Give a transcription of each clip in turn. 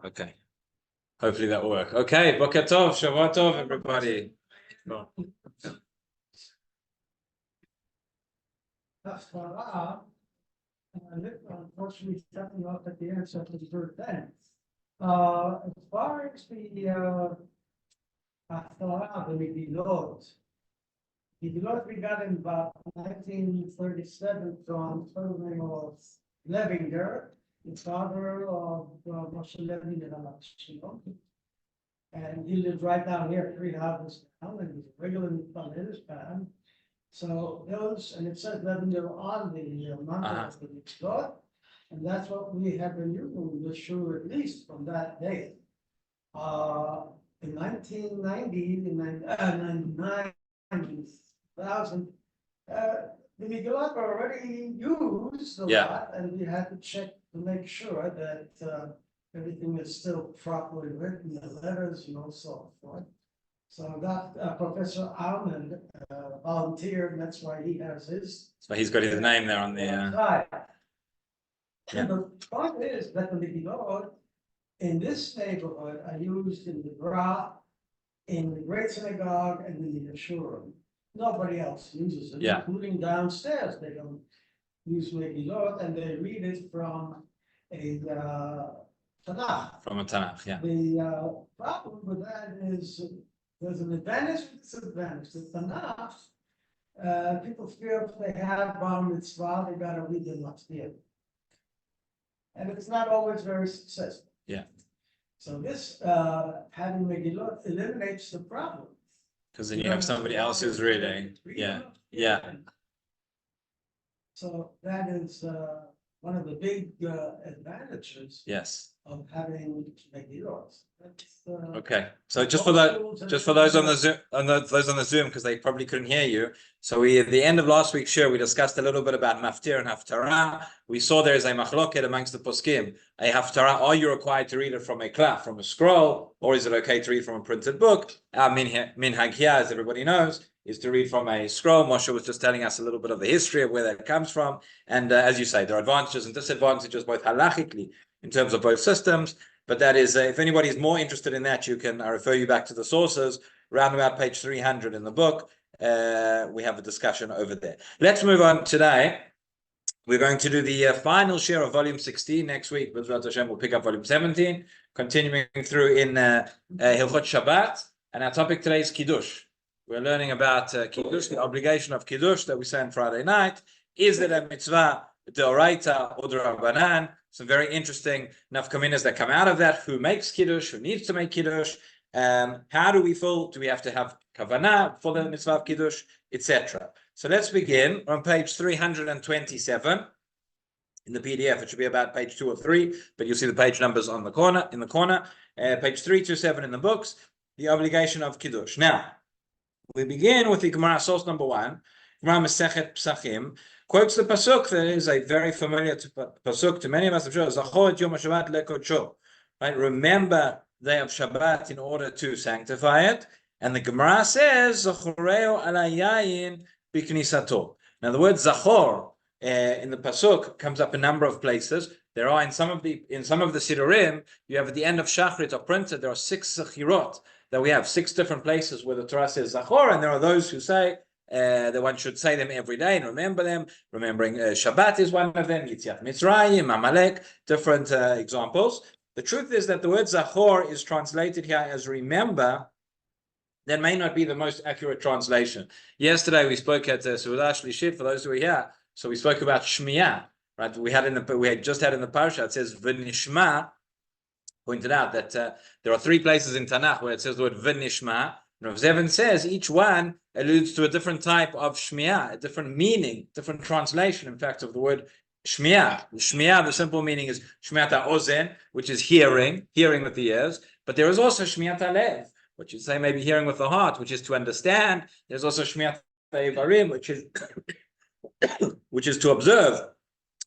Okay. Hopefully that will work. Okay, Boker Tov, Shavua Tov, everybody. Unfortunately, stepping off at the answer to the third then. As far as the Megillot we got in about 1937 from Ferdinand Levinger, the father of Moshe Levinger and he lived right down here, 3 houses down, and he's a regular fan. So those, and it says Levinger on the mantle of the Mitzvah, and that's what we have been using the shul at least from that day. In 1990, in 99, 2000, the Megillot were already used a lot, and we had to check to make sure that everything is still properly written, the letters, so forth. So that Professor Almond volunteered, and that's why he has his. So he's got his name there on the. Side. And the point is that the Megillot in this neighborhood are used in the Gra, in the Great Synagogue, and in the Yeshurim. Nobody else uses it, including downstairs. They don't use Megillot, and they read it from a Tanakh. From a Tanakh, The problem with that is there's an advantage and disadvantage. The Tanakh, people feel if they have Bar Mitzvah, they got to read the Matzvah. And it's not always very successful. So this having Megillot eliminates the problem. Because then you have somebody else who's reading. So that is one of the big advantages. Of having Megillot. Okay, so just for those on the Zoom, those on the Zoom, because they probably couldn't hear you. So at the end of last week's show, we discussed a little bit about maftir and haftarah. We saw there is a machloket amongst the poskim. A haftarah, are you required to read it from a klaf, from a scroll, or is it okay to read from a printed book? Minhag here, as everybody knows, is to read from a scroll. Moshe was just telling us a little bit of the history of where that comes from. And as you say, there are advantages and disadvantages, both halachically, in terms of both systems. But that is, if anybody is more interested in that, you can refer you back to the sources, round about page 300 in the book. We have a discussion over there. Let's move on today. We're going to do the final share of volume 16 next week. B'ezrat Hashem, we'll pick up volume 17, continuing through in Hilchot Shabbat. And our topic today is Kiddush. We're learning about Kiddush, the obligation of Kiddush that we say on Friday night. Is it a mitzvah, d'oraita, or d'Rabbanan? Some very interesting nafkaminas that come out of that. Who makes Kiddush? Who needs to make Kiddush? How do we feel? Do we have to have kavanah for the mitzvah of Kiddush, etc.? So let's begin on page 327 in the PDF. It should be about page 2 or 3, but you'll see the page numbers on the corner. In the corner, page 327 in the books. The obligation of Kiddush. Now we begin with the Gemara source number 1. Gemara Masechet Psachim quotes the pasuk that is a very familiar pasuk to many of us. I'm sure. Zachor Yom Shabbat lekodsho. Right? Remember the day of Shabbat in order to sanctify it. And the Gemara says Zachoreo ala yayin biknisato. Now the word Zachor in the pasuk comes up a number of places. There are in some of the Sidurim, you have at the end of Shachrit or printed, there are 6 Zechirot that we have, 6 different places where the Torah says Zachor, and there are those who say that one should say them every day and remember them. Remembering Shabbat is one of them, Yitziat Mitzrayim, Amalek, different examples. The truth is that the word Zachor is translated here as remember. That may not be the most accurate translation. Yesterday we spoke at Seudah Shlishit, for those who are here. So we spoke about Shmiyah, right? We had just had in the parasha. It says V'nishma. Pointed out that there are 3 places in Tanakh where it says the word V'nishma. Rav Zevin says each one alludes to a different type of Shmiyah, a different meaning, different translation, in fact, of the word Shmiyah. Shmiyah, the simple meaning is Shmiyat ha'ozen, which is hearing with the ears. But there is also Shmiyat ha'lev, which you say maybe hearing with the heart, which is to understand. There's also Shmiyat ha'evarim, which is to observe,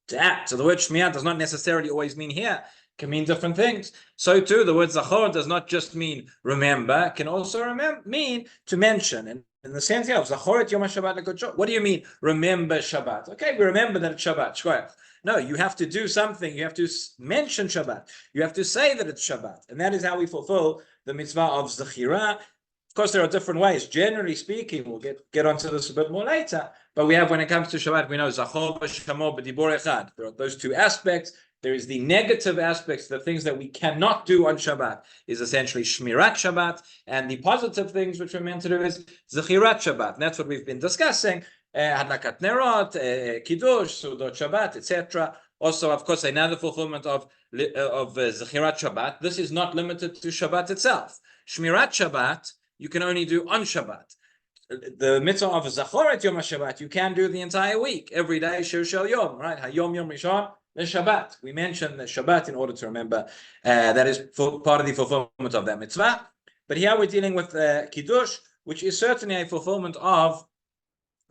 to act. So the word Shmiyah does not necessarily always mean here. It can mean different things. So too, the word Zachor does not just mean remember, it can also mean to mention. And In the sense of Zachoret Yom HaShabbat Lekodsho. What do you mean, remember Shabbat? Okay, we remember that it's Shabbat. Shkoyach. No, you have to do something. You have to mention Shabbat. You have to say that it's Shabbat. And that is how we fulfill the mitzvah of Zechira. Of course, there are different ways. Generally speaking, we'll get onto this a bit more later. But we have, when it comes to Shabbat, we know Zachor B'Shamo B'Dibor Echad. There are those two aspects. There is the negative aspects, the things that we cannot do on Shabbat, is essentially Shmirat Shabbat, and the positive things which we're meant to do is Zechirat Shabbat. And that's what we've been discussing. Hadlakat Nerot, Kiddush, Sudot Shabbat, etc. Also, of course, another fulfillment of Zechirat Shabbat. This is not limited to Shabbat itself. Shmirat Shabbat, you can only do on Shabbat. The mitzvah of Zachoret Yom HaShabbat, you can do the entire week, every day, Shir Shel Yom, right? Hayom Yom Rishon, the Shabbat. We mentioned the Shabbat in order to remember that is part of the fulfillment of that mitzvah. But here we're dealing with Kiddush, which is certainly a fulfillment of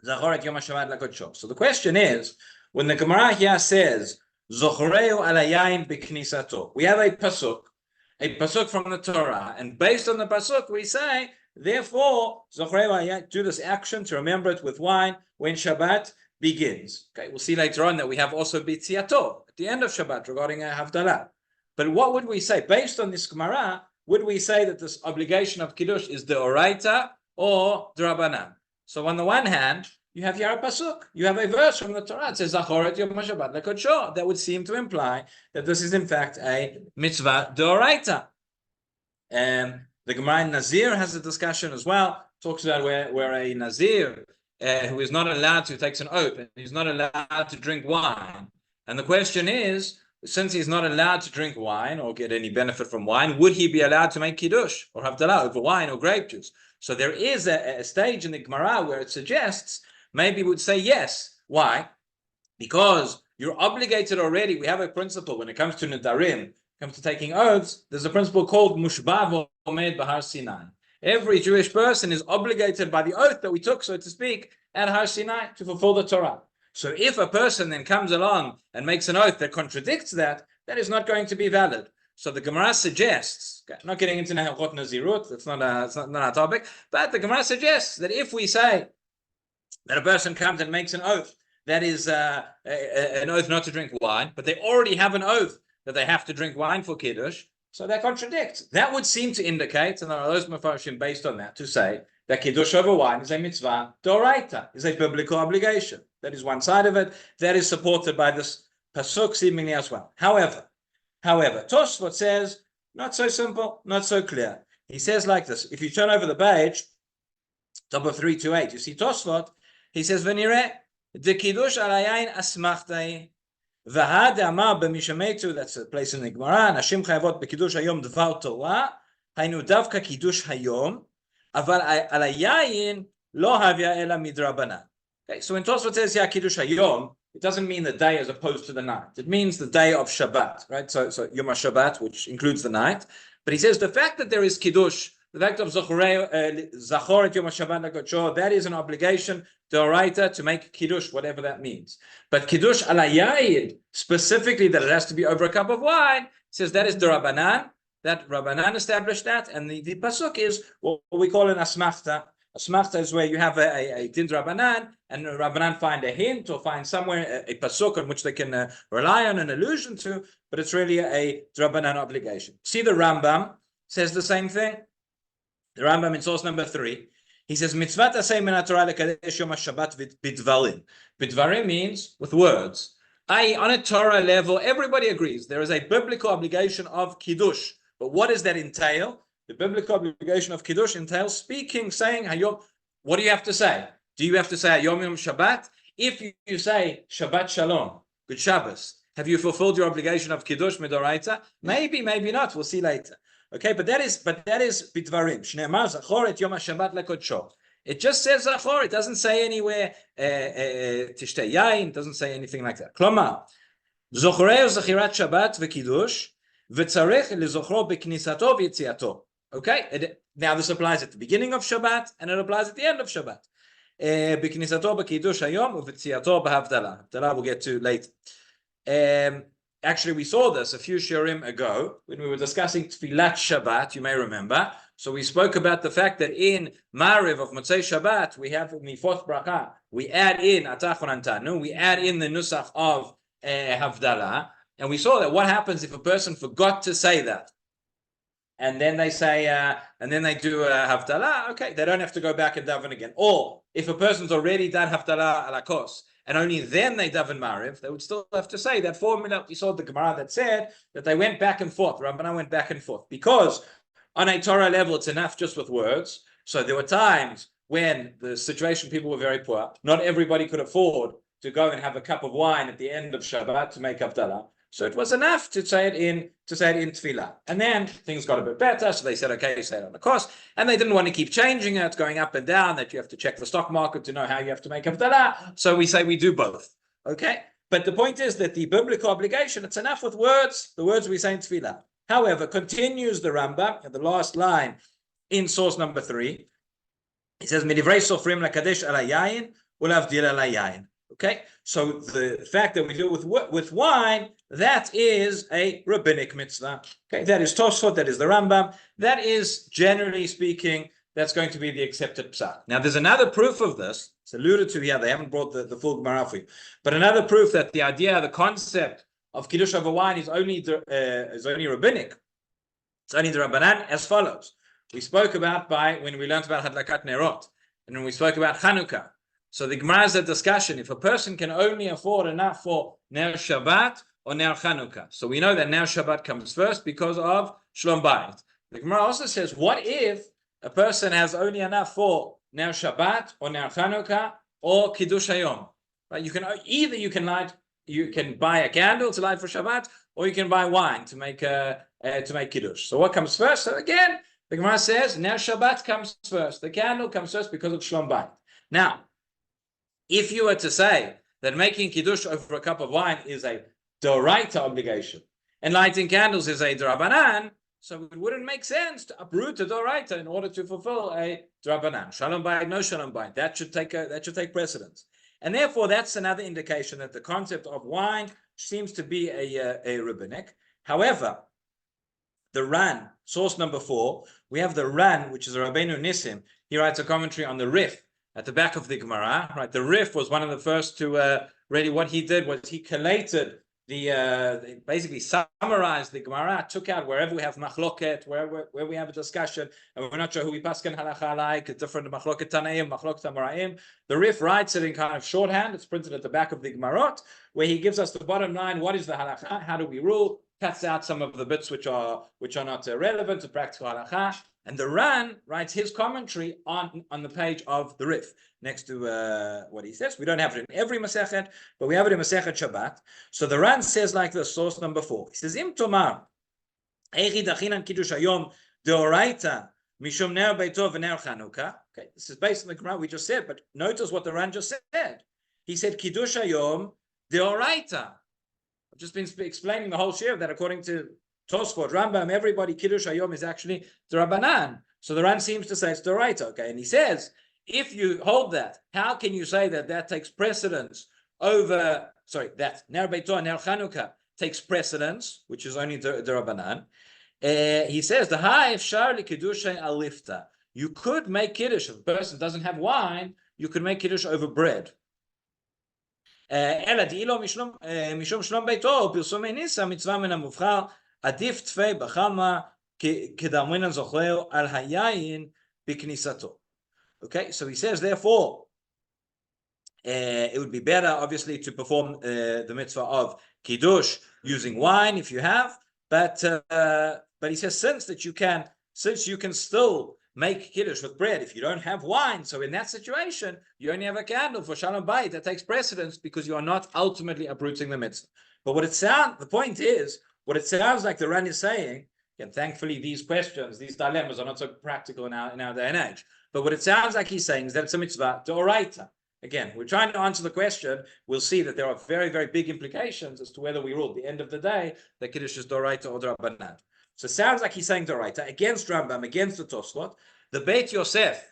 Zachoret Yom HaShabbat Lakodsho. So the question is, when the Gemara here says, Zochreu alayayin b'knisato, we have a pasuk from the Torah, and based on the pasuk we say, therefore, Zochreu alayayin, do this action to remember it with wine when Shabbat begins. Okay, we'll see later on that we have also B'tziato at the end of Shabbat regarding a Havdalah. But what would we say? Based on this Gemara, would we say that this obligation of Kiddush is the Oraita or the Rabbanan? So on the one hand, you have here a pasuk, you have a verse from the Torah, it says Zachoret Yom HaShabbat Lekodsho. That would seem to imply that this is in fact a mitzvah d'oraita. And the Gemara in Nazir has a discussion as well, talks about where a Nazir who is not allowed to, takes an oath, and he's not allowed to drink wine. And the question is, since he's not allowed to drink wine or get any benefit from wine, would he be allowed to make Kiddush or Havdalah over wine or grape juice? So there is a stage in the Gemara where it suggests, maybe would say yes. Why? Because you're obligated already. We have a principle when it comes to Nedarim, comes to taking oaths, there's a principle called Mushbav Omed Bahar Sinai. Every Jewish person is obligated by the oath that we took, so to speak, at Har Sinai to fulfill the Torah. So if a person then comes along and makes an oath that contradicts that, that is not going to be valid. So the Gemara suggests, okay, I'm not getting into Hilchot Nazirut, that's not our topic, but the Gemara suggests that if we say that a person comes and makes an oath that is an oath not to drink wine, but they already have an oath that they have to drink wine for Kiddush, so that contradicts. That would seem to indicate, and there are those Mefarshim based on that, to say that Kiddush over wine is a mitzvah d'oraita, is a biblical obligation. That is one side of it. That is supported by this pasuk seemingly as well. However, Tosfot says, not so simple, not so clear. He says like this, if you turn over the page, top of 328, you see Tosfot, he says, V'nireh, de Kiddush alayayin asmachtai, V'had amar b'mishametu, that's a place in the Gemara, Nashim chayavot b'kiddush hayom dvar Torah, haynu davka kiddush hayom, aval alayayin lo havya ela midrabanan. Okay, so when Tosfot says here kiddush hayom, it doesn't mean the day as opposed to the night. It means the day of Shabbat, right? So Yom HaShabbat, which includes the night. But he says the fact that there is kiddush, the fact of Zachoret Yom HaShabbat Lekodsho, that is an obligation d'oraita to make Kiddush, whatever that means. But Kiddush alayayid, specifically that it has to be over a cup of wine, says that is the Rabbanan, that Rabbanan established that, and the pasuk is what we call an asmachta. Asmachta is where you have a din Rabbanan, and Rabbanan find a hint or find somewhere a pasuk on which they can rely on, an allusion to, but it's really a Rabbanan obligation. See, the Rambam says the same thing. The Rambam in source number 3, he says, Mitzvat asay min haTorah lekadesh yom HaShabbat bidvarim. Bidvarim means with words. On a Torah level, everybody agrees there is a biblical obligation of Kiddush. But what does that entail? The biblical obligation of Kiddush entails speaking, saying, Hayom. What do you have to say? Do you have to say Hayom Yom Shabbat? If you say Shabbat Shalom, good Shabbos, have you fulfilled your obligation of Kiddush Midoraita? Maybe, maybe not. We'll see later. Okay, but that is bidvarim. Shneimar Zachoret Yom HaShabbat Lekodsho. It just says Zachor. It doesn't say anywhere Tishtei Yain. Doesn't say anything like that. Klomar Zochrei Zachirat Shabbat v'Kiddush v'tzarech lezochro b'knisato v'yetziato. Okay, now this applies at the beginning of Shabbat and it applies at the end of Shabbat. B'knisato b'Kiddush hayom v'yetziato b'Havdalah. Havdalah we'll get to later. Actually, we saw this a few shiurim ago when we were discussing Tfilat Shabbat, you may remember, So we spoke about the fact that in Mariv of Motzei Shabbat, we have in the fourth bracha, we add in Atachon Antanu, we add in the nusach of Havdalah, and we saw that what happens if a person forgot to say that, and then they say, and then they do Havdalah, okay, they don't have to go back and daven again. Or if a person's already done Havdalah ala kos, and only then they daven Mariv, they would still have to say that formula. We saw the Gemara that said that they went back and forth. Rabbanan went back and forth because on a Torah level, it's enough just with words. So there were times when the situation, people were very poor. Not everybody could afford to go and have a cup of wine at the end of Shabbat to make Havdalah. So it was enough to say it in tefillah. And then things got a bit better, so they said, okay, say it on the cross. And they didn't want to keep changing it, going up and down, that you have to check the stock market to know how you have to make Havdalah. So we say we do both. Okay? But the point is that the biblical obligation, it's enough with words, the words we say in tefillah. However, continues the Rambam at the last line in source number 3. It says, Midivrei sofrim lakadesh ala yayin, ulavdil ala yayin. Okay, so the fact that we do it with wine, that is a rabbinic mitzvah. Okay, that is Tosfot, that is the Rambam. That is, generally speaking, that's going to be the accepted psak. Now, there's another proof of this. It's alluded to here. They haven't brought the full Gemara for you. But another proof that the idea, the concept of Kiddush over wine is only rabbinic. It's only the Rabbanan as follows. We spoke about when we learned about Hadlakat Nerot, and when we spoke about Chanukah. So the Gemara is a discussion if a person can only afford enough for Ner Shabbat or Ner Chanukah. So we know that Ner Shabbat comes first because of Shlom Bayit. The Gemara also says, what if a person has only enough for Ner Shabbat or Ner Chanukah or Kiddush Hayom? Right? You can buy a candle to light for Shabbat, or you can buy wine to make Kiddush. So what comes first? So again, the Gemara says Ner Shabbat comes first. The candle comes first because of Shlom Bayit. Now, if you were to say that making Kiddush over a cup of wine is a Doraita obligation, and lighting candles is a Drabanan, so it wouldn't make sense to uproot a Doraita in order to fulfill a Drabanan. Shalom Bayit, no Shalom Bayit. That should take precedence. And therefore, that's another indication that the concept of wine seems to be a rabbinic. However, the Ran, source number 4, we have the Ran, which is a Rabbeinu Nissim. He writes a commentary on the Rif at the back of the Gemara, right? The Rif was one of the first to really, what he did was he collated basically summarized the Gemara, took out wherever we have machloket, where we have a discussion, and we're not sure who we paskin halacha like, different machloket tanaim, machloket amoraim. The Rif writes it in kind of shorthand. It's printed at the back of the Gemarot, where he gives us the bottom line. What is the halacha? How do we rule? Cuts out some of the bits which are not relevant to practical halacha. And the Ran writes his commentary on the page of the Rif, next to what he says. We don't have it in every Masechet, but we have it in Masechet Shabbat. So the Ran says like this, source number 4. He says, Im Tomar, Eichi dachinan Kiddush Hayom deoraita mishum ner beito v'ner Chanukah. Okay, this is based on the Gemara we just said, but notice what the Ran just said. He said, Kiddush Hayom deoraita. I've just been explaining the whole share of that according to Tosfot, Rambam, everybody, Kiddush Hayom is actually the Rabbanan. So the Ran seems to say it's the right, okay? And he says, if you hold that, how can you say that takes precedence over, that Ner Beito, Ner Chanukah takes precedence, which is only the Rabbanan. He says, the Ha'ef Shar Kiddush Alifta. You could make Kiddush, if a person doesn't have wine, you could make Kiddush over bread. אלא דאילו משום שלום ביתו, פרסומי ניסה, מצווה מן המובחר, עדיף תפי בחמה כדרמינן זוכר על היין בכניסתו. Okay, so he says, therefore, it would be better, obviously, to perform the mitzvah of Kiddush using wine if you have, but he says, since you can still make Kiddush with bread if you don't have wine, so in that situation, you only have a candle for Shalom Bayit that takes precedence because you are not ultimately uprooting the mitzvah. But the point is, what it sounds like the Ran is saying, and thankfully these questions, these dilemmas are not so practical in our day and age, but what it sounds like he's saying is that it's a mitzvah d'oraita. Again, we're trying to answer the question. We'll see that there are very, very big implications as to whether we rule at the end of the day that Kiddush is d'oraita or d'Rabbanan. So it sounds like he's saying d'oraita against Rambam, against the Tosfot. The Beit Yosef,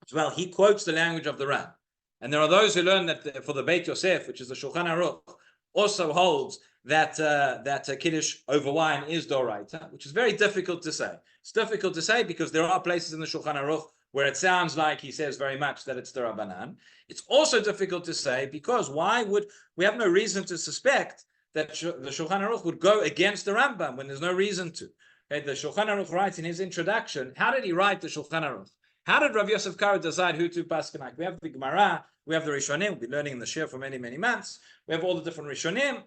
as well, he quotes the language of the Ran. And there are those who learn that for the Beit Yosef, which is the Shulchan Aruch, also holds that Kiddush over wine is Doraita, which is very difficult to say. It's difficult to say because there are places in the Shulchan Aruch where it sounds like he says very much that it's Darabanan. It's also difficult to say because we have no reason to suspect that the Shulchan Aruch would go against the Rambam when there's no reason to. Okay, the Shulchan Aruch writes in his introduction, how did he write the Shulchan Aruch? How did Rav Yosef Karo decide who to paskenak? We have the Gemara, we have the Rishonim, we've been learning in the Shir for many, many months. We have all the different Rishonim,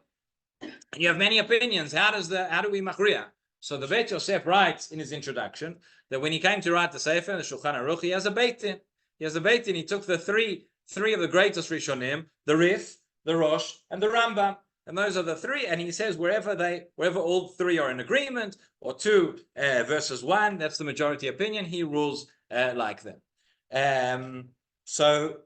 and you have many opinions. How do we machriya? So the Beit Yosef writes in his introduction that when he came to write the Sefer, the Shulchan Aruch, he has a Beit Din. He took the three of the greatest Rishonim, the Rif, the Rosh, and the Rambam. And those are the three, and he says wherever all three are in agreement, or 2 versus 1, that's the majority opinion, he rules like them. So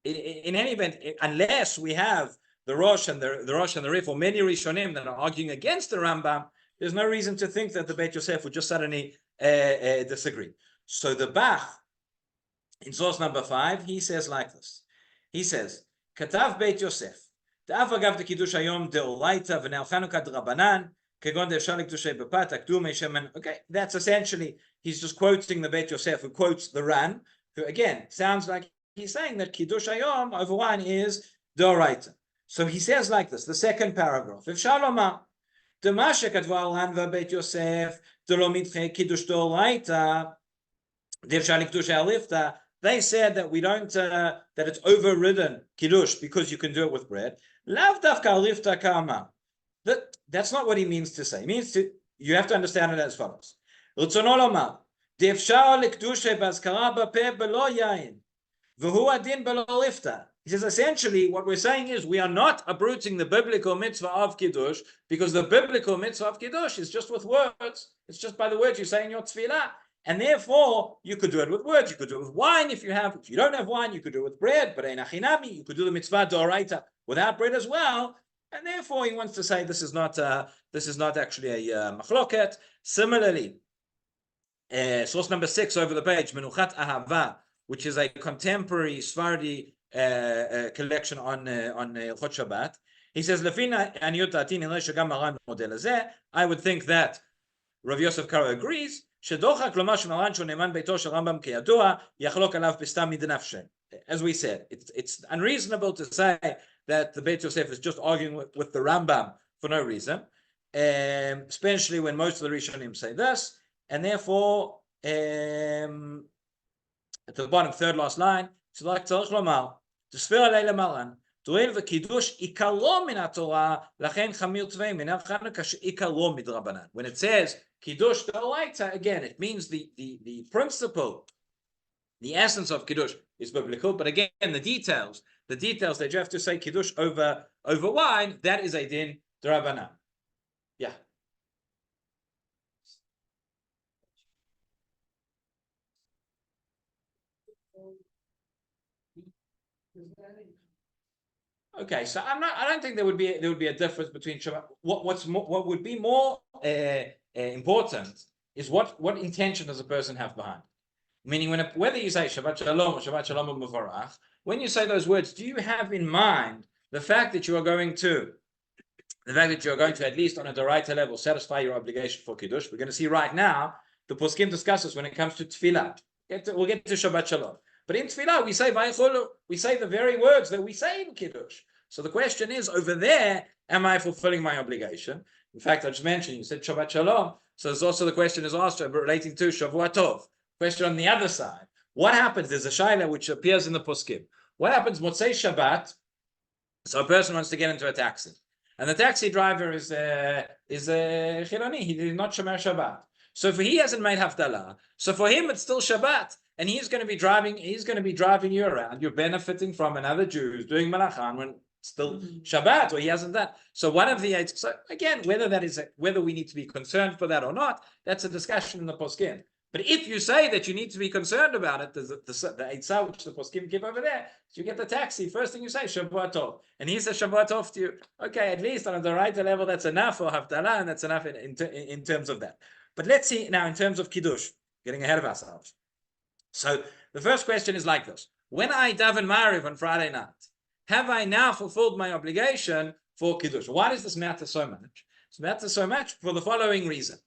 in any event, unless we have the Rosh and the Rif, or many Rishonim that are arguing against the Rambam, there's no reason to think that the Beit Yosef would just suddenly disagree. So the Bach, in source number 5, he says like this. He says, Katav Beit Yosef, דאף אגב דקידוש היום דאורייתא ונאוכנו כדרבנן, כגון דאפשר לקדושי בפת, הקדומי שמן. Okay, that's essentially, he's just quoting the Beit Yosef, who quotes the Ran, who again, sounds like he's saying that Kiddush Hayom over wine is Doraita. So he says like this, the second paragraph, אפשר לומר, דמה שכתבו על רן ובית יוסף, דלא מתחי קידוש דאורייתא, דאפשר לקדושי הליפתא. They said that we don't, that it's overridden Kiddush because you can do it with bread. Lav dafka alifta kama. That's not what he means to say. He means you have to understand it as follows. Rutzono lomar, de'efshar lekdushe bazkara b'peh b'lo yain, v'hu adin b'lo lifta. He says essentially what we're saying is we are not uprooting the biblical mitzvah of Kiddush because the biblical mitzvah of Kiddush is just with words. It's just by the words you say in your tefillah. And therefore, you could do it with words, you could do it with wine if you don't have wine, you could do it with bread, but ein achinami, you could do the mitzvah d'oraita without bread as well. And therefore, he wants to say this is not actually a machloket. Similarly, source number 6 over the page, Menuchat Ahava, which is a contemporary Sephardi collection on Hilchot Shabbat. He says, I would think that Rav Yosef Karo agrees. As we said, it's unreasonable to say that the Beit Yosef is just arguing with the Rambam for no reason, especially when most of the Rishonim say this, and therefore, at the bottom, third last line, it's like Tzarich Lomar, T'sfir alei lemaran, Tu'el v'kiddush ikalo min haTorah, lachen chamir tvei min Chanukah she'ikalo midrabanan. When it says Kiddush d'oraita, again, it means the principle, the essence of Kiddush is biblical, but again, the details that you have to say Kiddush over wine, that is a din d'Rabbanan. Yeah. Okay, so I don't think there would be a difference between Shabbat. What would be more important is what intention does a person have behind? Meaning, whether you say Shabbat Shalom or Shabbat Shalom or Muvarach, when you say those words, do you have in mind the fact that you are going to at least on a Doraita level satisfy your obligation for Kiddush? We're going to see right now the Poskim discusses when it comes to Tefillah. We'll get to Shabbat Shalom. But in Tefillah, we say Vaycholu, we say the very words that we say in Kiddush. So the question is, over there, am I fulfilling my obligation? In fact, I just mentioned, you said Shabbat Shalom. So there's also the question is asked relating to Shavua Tov. Question on the other side. What happens? There's a shaila which appears in the Poskim. What happens Motzei Shabbat? So a person wants to get into a taxi. And the taxi driver is Chiloni. He did not Shomer Shabbat. So if he hasn't made Havdalah, so for him it's still Shabbat. And he's going to be driving you around. You're benefiting from another Jew who's doing Malachan when it's still Shabbat, or he hasn't done. So one of the eight. So again, whether we need to be concerned for that or not, that's a discussion in the Poskim. But if you say that you need to be concerned about it, there's the Eitzah which the Poskim give over there. So you get the taxi. First thing you say, Shavua Tov, and he says Shavua Tov to you. Okay, at least on the right level, that's enough for Havdalah, and that's enough in terms of that. But let's see now in terms of Kiddush, getting ahead of ourselves. So the first question is like this. When I daven Ma'ariv on Friday night, have I now fulfilled my obligation, for Kiddush. Why does this matter so much? It matters so much for the following reason.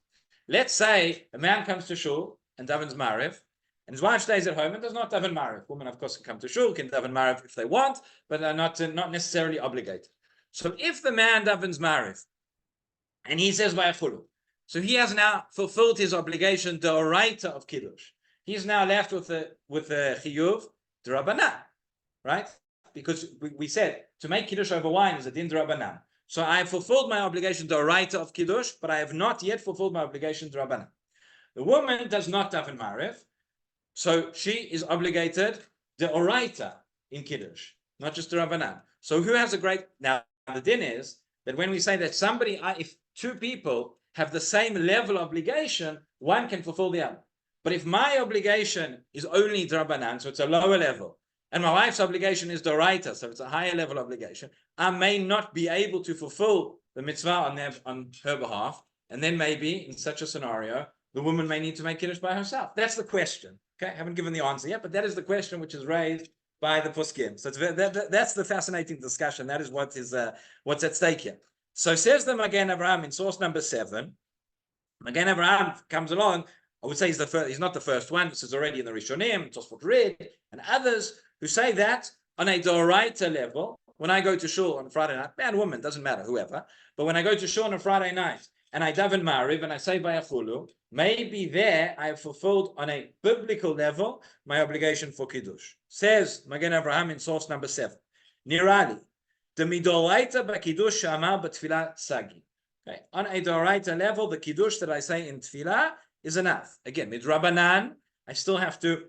Let's say a man comes to shul and davens Mariv, and his wife stays at home and does not daven Mariv. Women, of course, can come to shul, can daven Mariv if they want, but are not necessarily obligated. So if the man davens Mariv, and he says Vayachulu, so he has now fulfilled his obligation, the oraita of Kiddush. He's now left with the chiyuv, the Rabbanan, right? Because we said to make Kiddush over wine is a din Rabbanan. So I have fulfilled my obligation, the oraita of Kiddush, but I have not yet fulfilled my obligation, the Rabbanan. The woman does not daven Mariv, so she is obligated the oraita in Kiddush, not just the Rabbanan. So who has a great... Now, the din is that when we say that if two people have the same level of obligation, one can fulfill the other. But if my obligation is only Rabbanan, so it's a lower level, and my wife's obligation is Doraita, so it's a higher level obligation, I may not be able to fulfill the mitzvah on her behalf, and then maybe in such a scenario, the woman may need to make Kiddush by herself. That's the question. Okay, I haven't given the answer yet, but that is the question which is raised by the Poskim. So that's the fascinating discussion. That is what's at stake here. So says the Magen Avraham in source number 7. Magen Avraham comes along. I would say he's the first. He's not the first one. This is already in the Rishonim, Tosfot Rid, and others who say that on a Doraita level, when I go to shul on a Friday night, man, woman, doesn't matter, whoever, but when I go to shul on a Friday night and I daven Mariv and I say Vayachulu, maybe there I have fulfilled on a biblical level my obligation for Kiddush. Says Magen Avraham in source number 7. Nirali, the midoraita b'Kiddush she'amar b'tfilah sagi. Okay, on a doraita level, the Kiddush that I say in Tfilah is enough. Again, midrabanan, I still have to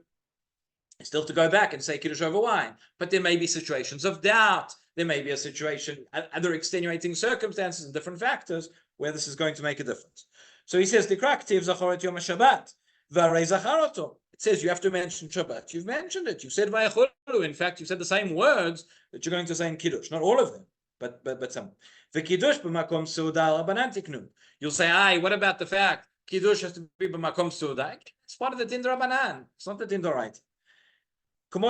go back and say Kiddush over wine. But there may be situations of doubt. There may be a situation, other extenuating circumstances and different factors where this is going to make a difference. So he says, Dikraktiv zachoret yom Shabbat, v'arei zacharoto. It says you have to mention Shabbat. You've mentioned it. You said Vayachulu. In fact, you said the same words that you're going to say in Kiddush. Not all of them, but some. V'Kiddush b'makom seudah rabbanan tiknu. You'll say, what about the fact Kiddush has to be b'makom seudah? It's part of the din rabbanan. It's not the din doraita. Okay.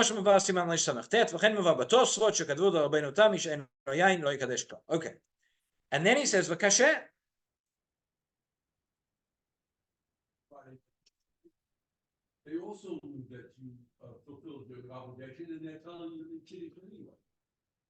And then he says, V'kasher. They also knew that you fulfilled your obligation, and they're telling you to Kiddush anyway.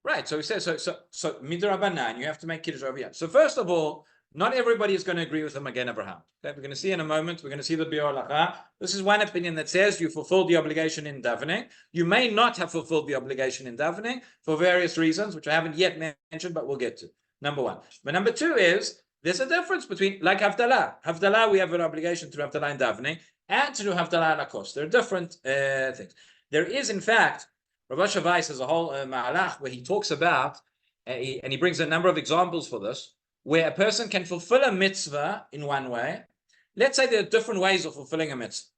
Right. So he says, so midrabanan, you have to make Kiddush over here. So first of all, not everybody is going to agree with him again, Abraham. Okay, we're going to see in a moment. We're going to see the Biur Halacha. This is one opinion that says you fulfilled the obligation in davening. You may not have fulfilled the obligation in davening for various reasons, which I haven't yet mentioned, but we'll get to. Number one. But number two is, there's a difference between, like Havdalah. Havdalah, we have an obligation to do Havdalah in davening, and to do Havdalah Lakos. There are different things. There is, in fact, Rav Asher Weiss has a whole ma'alach where he talks about, and he brings a number of examples for this, where a person can fulfill a mitzvah in one way. Let's say there are different ways of fulfilling a mitzvah.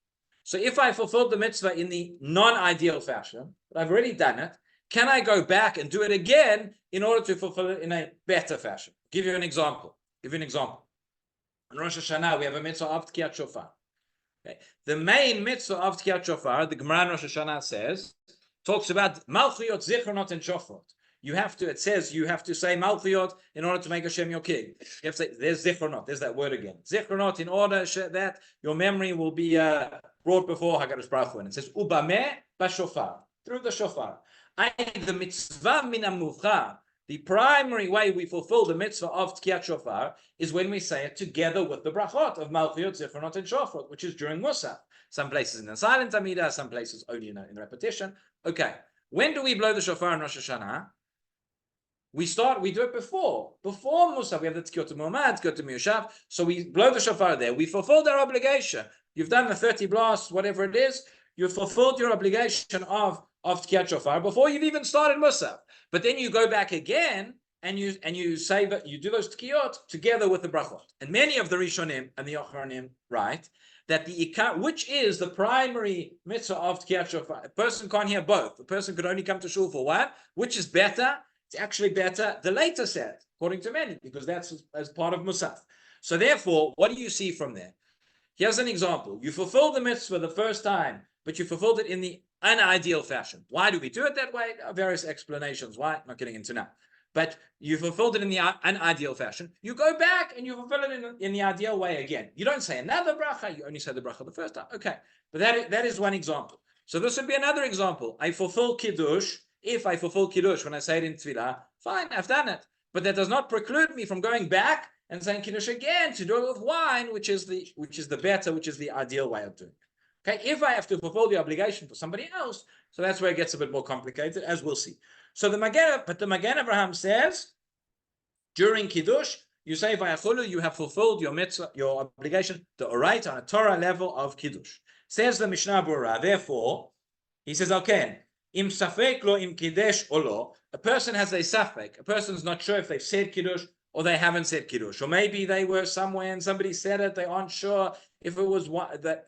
So if I fulfilled the mitzvah in the non-ideal fashion, but I've already done it, can I go back and do it again in order to fulfill it in a better fashion? Give you an example. On Rosh Hashanah, we have a mitzvah of Tkiyat Shofar. Okay. The main mitzvah of Tkiyat Shofar, the Gemara in Rosh Hashanah says, talks about Malchiyot, Zichronot, and Shofrot. It says you have to say Malchiyot in order to make Hashem your king. You have to say, there's Zichronot, there's that word again. Zichronot, in order that your memory will be brought before HaKadosh Baruch Hu. And it says, Ubameh b'shofar, through the shofar. The mitzvah min ha-muvchar, the primary way we fulfill the mitzvah of Tkiyat Shofar is when we say it together with the brachot of Malchiyot, Zichronot, and Shofrot, which is during Musaf. Some places in the silent Amidah, some places only in repetition. Okay, when do we blow the shofar in Rosh Hashanah? We do it before Musaf. We have the Tkiyot Muhammad, Tkiyot Miyushav. So we blow the shofar there. We fulfilled our obligation. You've done the 30 blasts, whatever it is. You've fulfilled your obligation of Tkiyat Shofar before you've even started Musaf. But then you go back again and you say that you do those Tkiyot together with the brachot. And many of the Rishonim and the Ochronim write that the Ikar, which is the primary mitzvah of Tkiyat Shofar, a person can't hear both. A person could only come to shul for one. Which is better? It's actually better the later set, according to many, because that's as part of Musaf. So therefore, what do you see from there? Here's an example. You fulfilled the mitzvah the first time, but you fulfilled it in the unideal fashion. Why do we do it that way? There are various explanations why. I'm not getting into now. but you fulfilled it in the unideal fashion. You go back and you fulfill it in the ideal way again. You don't say another bracha, you only say the bracha the first time. Okay, but that is one example. So this would be another example. I fulfill Kiddush. If I fulfill Kiddush when I say it in Tefillah, fine, I've done it. But that does not preclude me from going back and saying Kiddush again to do it with wine, which is the better, which is the ideal way of doing it. Okay, if I have to fulfill the obligation for somebody else, so that's where it gets a bit more complicated, as we'll see. So the Magen Avraham says, during Kiddush, you say Vayachulu, you have fulfilled your mitzvah, your obligation, the oraita on a Torah level of Kiddush. Says the Mishnah Berurah, therefore, he says, okay, im safek lo im kiddush or lo, a person has a safek, a person's not sure if they've said Kiddush or they haven't said Kiddush, or maybe they were somewhere and somebody said it, they aren't sure if it was that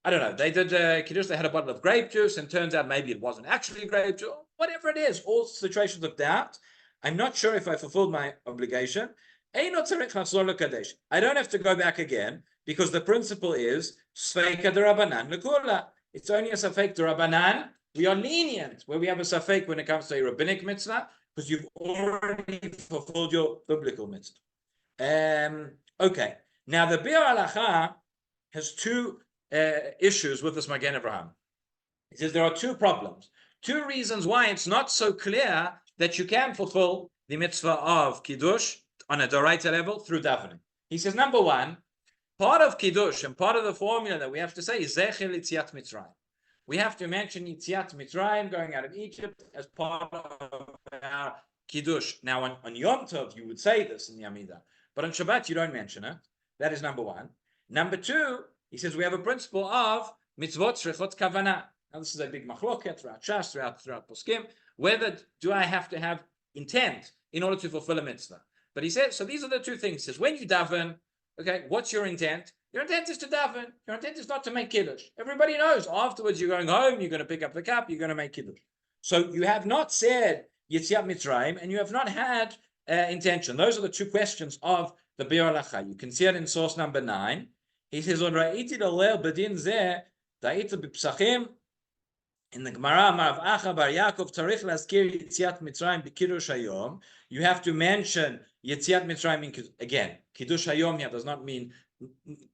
I don't know, they did Kiddush, they had a bottle of grape juice, and turns out maybe it wasn't actually grape juice, whatever it is, all situations of doubt. I'm not sure if I fulfilled my obligation. I don't have to go back again, because the principle is, it's only a safek d'Rabbanan. We are lenient where we have a safek when it comes to a rabbinic mitzvah, because you've already fulfilled your biblical mitzvah. Okay, now the Bir Halacha has two issues with this Magen Avraham. He says there are two problems, two reasons why it's not so clear that you can fulfill the mitzvah of Kiddush on a Doraita level through davening. He says, number one, part of Kiddush and part of the formula that we have to say is Zecher Yitziat Mitzrayim. We have to mention Yitziat Mitzrayim, going out of Egypt, as part of our Kiddush. Now on Yom Tov, you would say this in the Amidah, but on Shabbat, you don't mention it. That is number one. Number two, he says we have a principle of mitzvot shrichot kavanah. Now this is a big machloket throughout Shas, throughout Poskim. Whether do I have to have intent in order to fulfill a mitzvah? But he says, so these are the two things. He says, when you daven, okay, what's your intent? Your intent is to daven. Your intent is not to make Kiddush. Everybody knows afterwards you're going home, you're going to pick up the cup, you're going to make Kiddush. So you have not said Yitziat Mitzrayim, and you have not had intention. Those are the two questions of the Bir Halacha. You can see it in source number 9. He says, in the Gemara, Marav Acha Bar Yaakov Tarich Laskir Yitziat Mitzrayim B'Kiddush Hayom. You have to mention Yitziat Mitzrayim again. Kiddush Hayom here does not mean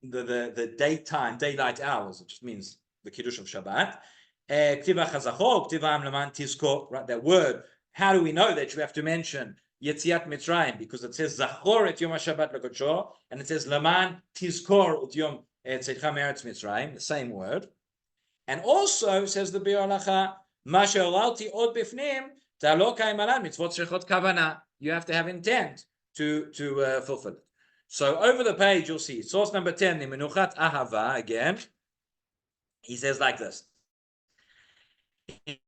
the daytime, daylight hours. It just means the Kiddush of Shabbat. Ktiva Chazacho, Ktiva Amlaman Tizko. Right, that word. How do we know that you have to mention Yetziat Mitzrayim? Because it says Zachor et Yom HaShabbat L'Kodsho, and it says Laman Tizkor et Yom Tzedcha Meretz Mitzrayim, the same word. And also says the Bir Halacha, Ma she'olalti od bifnim ta'lo ka'im alan mitzvot shrichot kavana. You have to have intent to fulfill it. So over the page you'll see source number 10, the Menuchat Ahava again. He says like this. He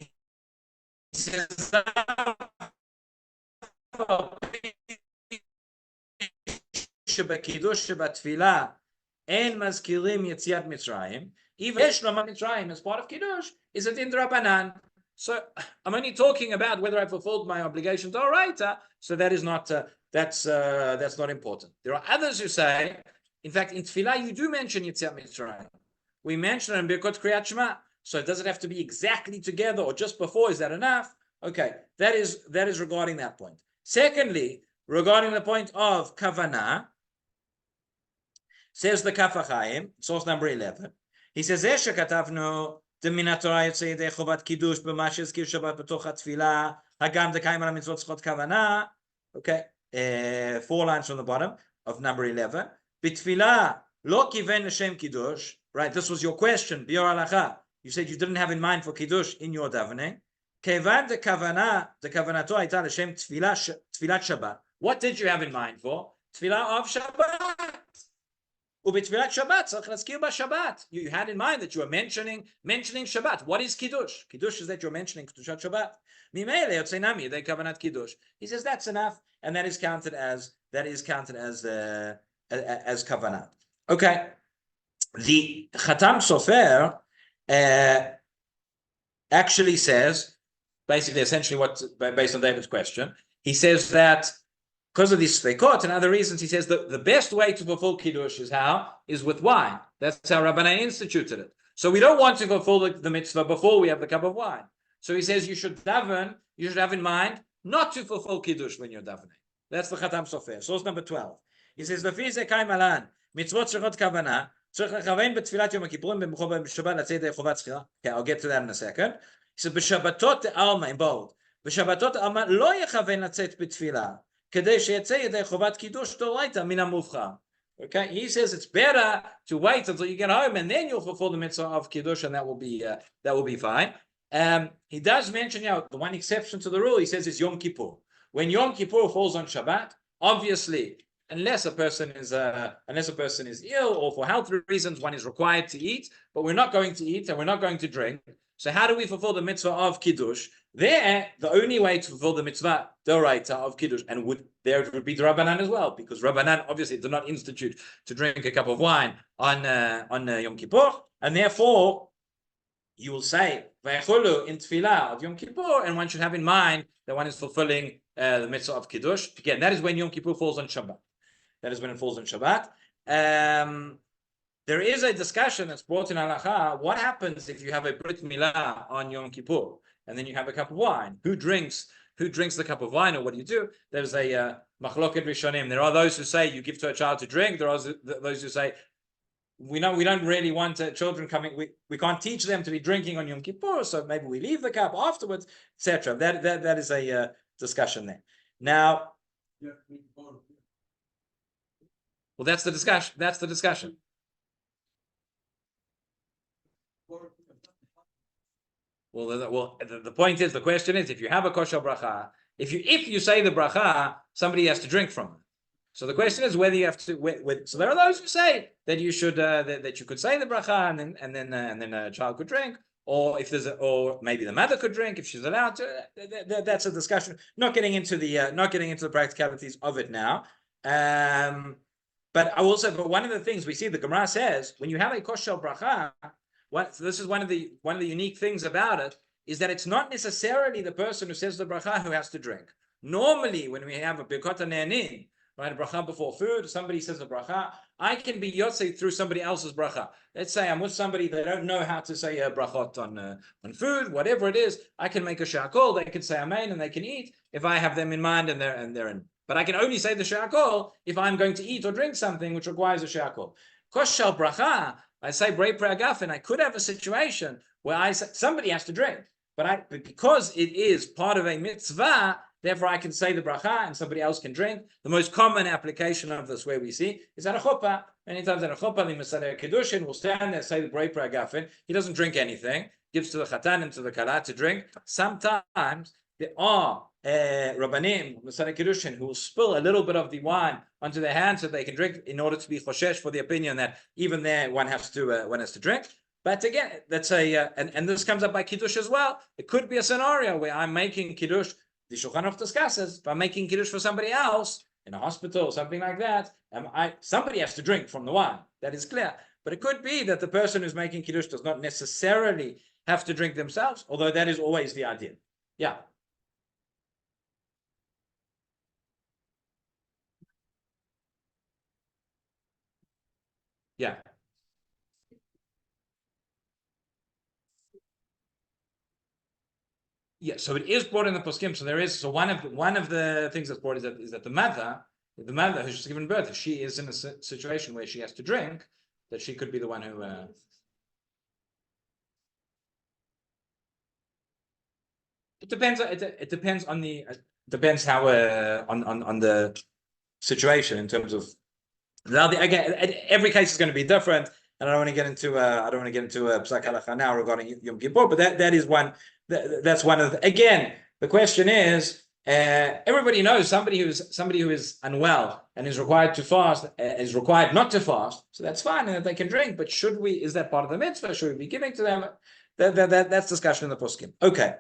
says, שבקידוש שבתפילה אין מזכירים יציאת מצרים, even yesh lomar Mitzrayim as part of Kiddush is a din d'Rabbanan. So I'm only talking about whether I fulfilled my obligation to oraita. So that is not that's not important. There are others who say, in fact, in Tefillah you do mention Yetziat Mitzrayim. We mention it in Birkot Kriyat Shema. So does it have to be exactly together or just before? Is that enough? Okay, that is regarding that point. Secondly, regarding the point of kavanah, says the Kaf HaChaim, source number 11. He says, "Eshe katavnu deminat Torah yotzei yedei chovat kiddush b'ma shezkir Shabbat b'toch hatfilah hagam dekayim al mitzvot tzchot kavanah." Okay, 4 lines from the bottom of number 11. B'tfilah lo kiven l'shem kiddush. Right, this was your question. Bir halacha. You said you didn't have in mind for kiddush in your davening. Kevan dekavanato hayta l'shem tfilat Shabbat. What did you have in mind for? Tfilah of Shabbat. Ubitfilat Shabbat, tzarich laskir b'Shabbat. You had in mind that you were mentioning Shabbat. What is Kiddush? Kiddush is that you're mentioning Keddushat Shabbat. Mimele yotzei nami yedei kavanat Kiddush. He says that's enough, and that is counted as kavanat. Okay. The Chatam Sofer actually says, basically, essentially, what based on David's question, he says that because of these sfeikot and other reasons, he says that the best way to fulfill Kiddush is with wine. That's how Rabbanai instituted it. So we don't want to fulfill the mitzvah before we have the cup of wine. So he says you should have in mind not to fulfill Kiddush when you're davening. That's the Chatam Sofer. Source number 12. He says, "Lefi ze kai malan mitzvot tzrichot kavana tzrich lechavein betfilat Yom Kippurim b'mechov b'shabbat latzei yedei chovat tzchila." Okay, I'll get to that in a second. He says, "B'shabbatot alma," in bold. "B'shabbatot alma lo yechavein latzet betfilah kedei sheyetzei yedei chovat kiddush doraita min hamuvcha." Okay, he says it's better to wait until you get home and then you'll fulfill the mitzvah of Kiddush, and that will be fine. He does mention, the one exception to the rule, he says, is Yom Kippur. When Yom Kippur falls on Shabbat, obviously, unless a person is ill or for health reasons, one is required to eat, but we're not going to eat and we're not going to drink. So how do we fulfill the mitzvah of Kiddush? There, the only way to fulfill the mitzvah d'oraita of Kiddush, and it would be the Rabbanan as well, because Rabbanan obviously did not institute to drink a cup of wine on Yom Kippur, and therefore you will say Vayacholu in Tefillah of Yom Kippur, and one should have in mind that one is fulfilling the mitzvah of Kiddush. Again, that is when Yom Kippur falls on Shabbat. That is when it falls on Shabbat. There is a discussion that's brought in Halacha. What happens if you have a Brit Milah on Yom Kippur and then you have a cup of wine? Who drinks the cup of wine, or what do you do? There's a Machloket Rishonim. There are those who say you give to a child to drink. There are those who say we don't really want children coming. We can't teach them to be drinking on Yom Kippur, so maybe we leave the cup afterwards, etc. That is a discussion there. Now, well, that's the discussion. That's the discussion. Well, the point is, the question is, if you have a kosher bracha, if you say the bracha, somebody has to drink from it. So the question is whether you have to. So there are those who say that you should that you could say the bracha and then a child could drink, or if or maybe the mother could drink if she's allowed to. That's a discussion. Not getting into the practicalities of it now. But I will say, but one of the things we see, the Gemara says, when you have a kosher bracha, this is one of the unique things about it, is that it's not necessarily the person who says the bracha who has to drink. Normally, when we have a birkat ne'anin, right, a bracha before food, somebody says the bracha, I can be yotzei through somebody else's bracha. Let's say I'm with somebody, they don't know how to say a brachot on food, whatever it is, I can make a shakol, they can say amen, and they can eat if I have them in mind and they're in. But I can only say the shakol if I'm going to eat or drink something which requires a shakol. Kosh shel bracha, I say brei pre'agafen, I could have a situation where I say somebody has to drink, but because it is part of a mitzvah, therefore I can say the bracha and somebody else can drink. The most common application of this, where we see, is at a chuppah. Many times at a chuppah, the Mesader Kiddushin will stand there, say the brei pre'agafen. He doesn't drink anything, gives to the chatan and to the kala to drink. Sometimes there are Rabbanim, Mesader Kiddushin, who will spill a little bit of the wine onto their hands so they can drink, in order to be choshesh for the opinion that even there one has to drink. But again, that's and this comes up by Kiddush as well. It could be a scenario where I'm making Kiddush. The Shulchan Aruch discusses, if I'm making Kiddush for somebody else in a hospital or something like that, somebody has to drink from the wine. That is clear. But it could be that the person who's making Kiddush does not necessarily have to drink themselves, although that is always the idea. Yeah. Yeah. Yeah, so it is brought in the poskim. So there is. So one of the things that's brought is that the mother who's just given birth, if she is in a situation where she has to drink, that she could be the one who. It depends. It depends on the. Depends how on the situation in terms of. Now, again, every case is going to be different, and I don't want to get into Psak Halacha now regarding Yom Kippur, but that is one. That's one of the, again, the question is, everybody knows somebody who is unwell and is required to fast, is required not to fast, so that's fine, and that they can drink, but is that part of the mitzvah? Should we be giving to them? That's discussion in the poskim. Okay.